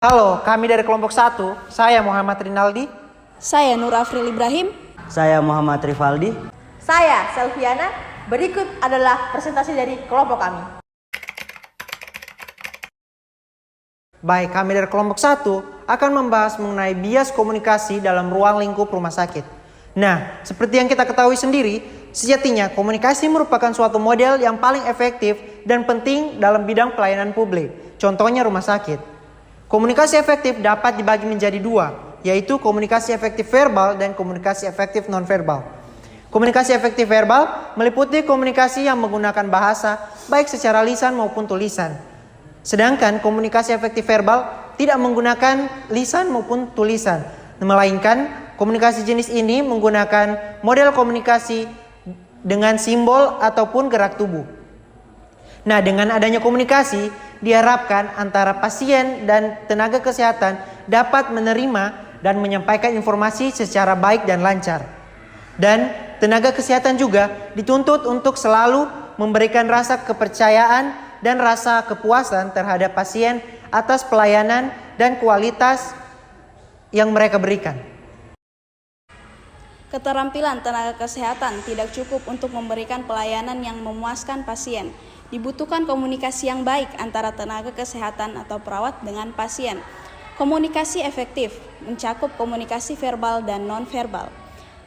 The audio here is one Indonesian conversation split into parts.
Halo, kami dari kelompok 1. Saya Muhammad Rinaldi. Saya Nur Afril Ibrahim. Saya Muhammad Rifaldi. Saya Selviana. Berikut adalah presentasi dari kelompok kami. Baik, kami dari kelompok 1 akan membahas mengenai bias komunikasi dalam ruang lingkup rumah sakit. Nah, seperti yang kita ketahui sendiri, sejatinya komunikasi merupakan suatu model yang paling efektif dan penting dalam bidang pelayanan publik. Contohnya rumah sakit. Komunikasi efektif dapat dibagi menjadi dua, yaitu komunikasi efektif verbal dan komunikasi efektif non-verbal. Komunikasi efektif verbal meliputi komunikasi yang menggunakan bahasa, baik secara lisan maupun tulisan. Sedangkan komunikasi efektif verbal tidak menggunakan lisan maupun tulisan, melainkan komunikasi jenis ini menggunakan model komunikasi dengan simbol ataupun gerak tubuh. Nah, dengan adanya komunikasi, diharapkan antara pasien dan tenaga kesehatan dapat menerima dan menyampaikan informasi secara baik dan lancar. Dan tenaga kesehatan juga dituntut untuk selalu memberikan rasa kepercayaan dan rasa kepuasan terhadap pasien atas pelayanan dan kualitas yang mereka berikan. Keterampilan tenaga kesehatan tidak cukup untuk memberikan pelayanan yang memuaskan pasien. Dibutuhkan komunikasi yang baik antara tenaga kesehatan atau perawat dengan pasien. Komunikasi efektif mencakup komunikasi verbal dan non-verbal.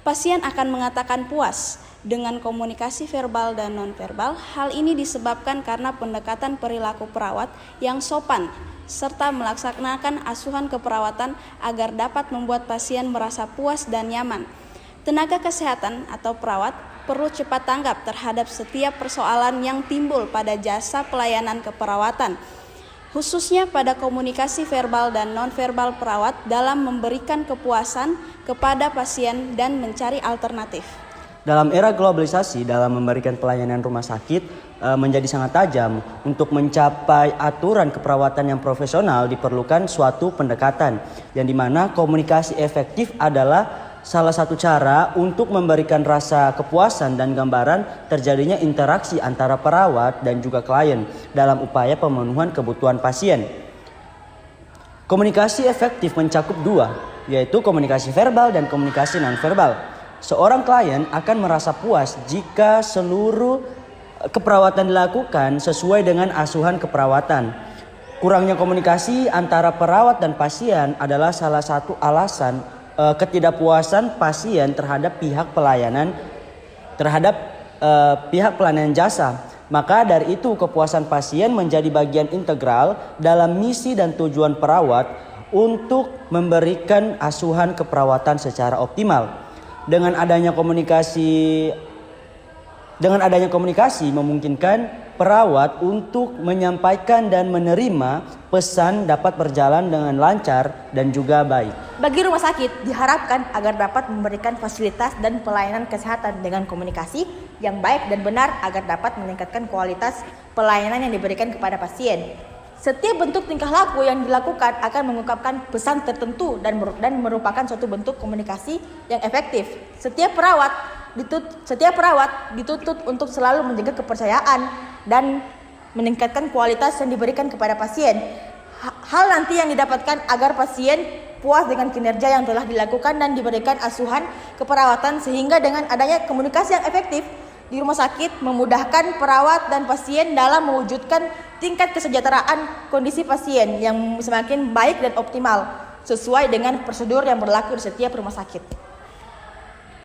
Pasien akan mengatakan puas dengan komunikasi verbal dan non-verbal. Hal ini disebabkan karena pendekatan perilaku perawat yang sopan serta melaksanakan asuhan keperawatan agar dapat membuat pasien merasa puas dan nyaman. Tenaga kesehatan atau perawat perlu cepat tanggap terhadap setiap persoalan yang timbul pada jasa pelayanan keperawatan, khususnya pada komunikasi verbal dan non-verbal perawat dalam memberikan kepuasan kepada pasien dan mencari alternatif. Dalam era globalisasi, dalam memberikan pelayanan rumah sakit menjadi sangat tajam. Untuk mencapai aturan keperawatan yang profesional diperlukan suatu pendekatan, yang dimana komunikasi efektif adalah salah satu cara untuk memberikan rasa kepuasan dan gambaran terjadinya interaksi antara perawat dan juga klien dalam upaya pemenuhan kebutuhan pasien. Komunikasi efektif mencakup dua, yaitu komunikasi verbal dan komunikasi non-verbal. Seorang klien akan merasa puas jika seluruh keperawatan dilakukan sesuai dengan asuhan keperawatan. Kurangnya komunikasi antara perawat dan pasien adalah salah satu alasan ketidakpuasan pasien terhadap pihak pelayanan jasa. Maka dari itu kepuasan pasien menjadi bagian integral dalam misi dan tujuan perawat untuk memberikan asuhan keperawatan secara optimal. Dengan adanya komunikasi memungkinkan perawat untuk menyampaikan dan menerima pesan dapat berjalan dengan lancar dan juga baik. Bagi rumah sakit diharapkan agar dapat memberikan fasilitas dan pelayanan kesehatan dengan komunikasi yang baik dan benar agar dapat meningkatkan kualitas pelayanan yang diberikan kepada pasien. Setiap bentuk tingkah laku yang dilakukan akan mengungkapkan pesan tertentu dan merupakan suatu bentuk komunikasi yang efektif. Setiap perawat dituntut untuk selalu menjaga kepercayaan dan meningkatkan kualitas yang diberikan kepada pasien. Hal nanti yang didapatkan agar pasien puas dengan kinerja yang telah dilakukan dan diberikan asuhan keperawatan, sehingga dengan adanya komunikasi yang efektif di rumah sakit memudahkan perawat dan pasien dalam mewujudkan tingkat kesejahteraan kondisi pasien yang semakin baik dan optimal sesuai dengan prosedur yang berlaku di setiap rumah sakit.